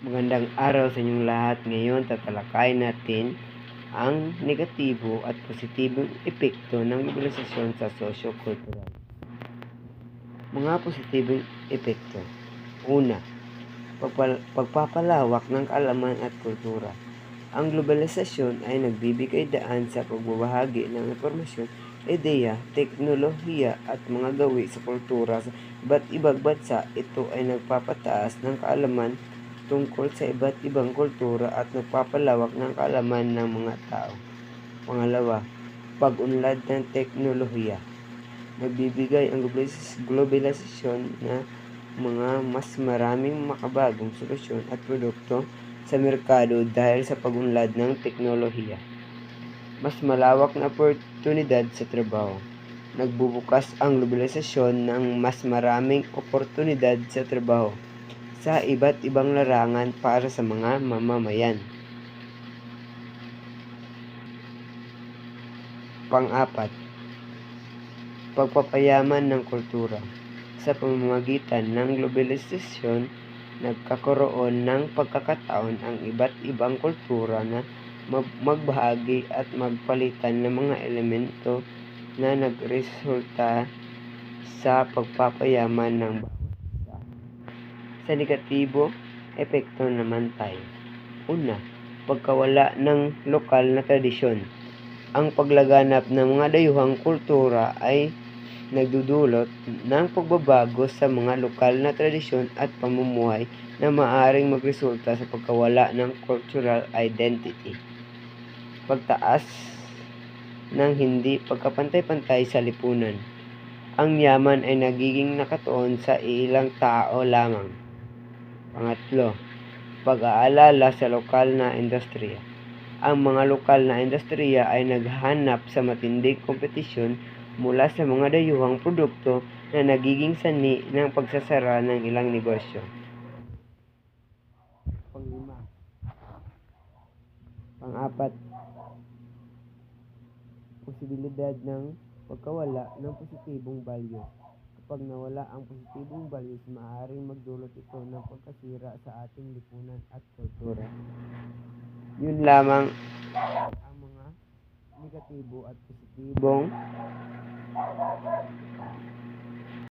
Magandang araw sa inyong lahat. Ngayon tatalakayin natin ang negatibo at positibong epekto ng globalisasyon sa sosyo-kultural. Mga positibong epekto. Una, pagpapalawak ng kaalaman at kultura. Ang globalisasyon ay nagbibigay daan sa pagbabahagi ng impormasyon, ideya, teknolohiya at mga gawi sa kultura sa iba't ibang bansa. Ito ay nagpapataas ng kaalaman tungkol sa iba't ibang kultura at nagpapalawak ng kaalaman ng mga tao. Pangalawa, pag-unlad ng teknolohiya. Nagbibigay ang globalisasyon na mga mas maraming makabagong solusyon at produkto sa merkado dahil sa pag-unlad ng teknolohiya. Mas malawak na oportunidad sa trabaho. Nagbubukas ang globalisasyon ng mas maraming oportunidad sa trabaho sa iba't ibang larangan para sa mga mamamayan. Pang-apat, pagpapayaman ng kultura. Sa pamamagitan ng globalisasyon, nagkakaroon ng pagkakataon ang iba't ibang kultura na magbahagi at magpalitan ng mga elemento na nagresulta sa pagpapayaman ng bawat isa. Sa negatibo, epekto naman tayo. Una, pagkawala ng lokal na tradisyon. Ang paglaganap ng mga dayuhang kultura ay nagdudulot ng pagbabago sa mga lokal na tradisyon at pamumuhay na maaaring magresulta sa pagkawala ng cultural identity. Pagtaas ng hindi pagkapantay-pantay sa lipunan. Ang yaman ay nagiging nakatuon sa ilang tao lamang. Pangatlo, pag-aalala sa lokal na industriya. Ang mga lokal na industriya ay naghahanap sa matinding kompetisyon mula sa mga dayuhang produkto na nagiging sanhi ng pagsasara ng ilang negosyo. Panglima. Pang-apat, posibilidad ng pagkawala ng positibong values. Kapag nawala ang positibong values, maaaring magdulot ito ng pagkasira sa ating lipunan at kultura. Yun lamang ang mga negatibo at positibong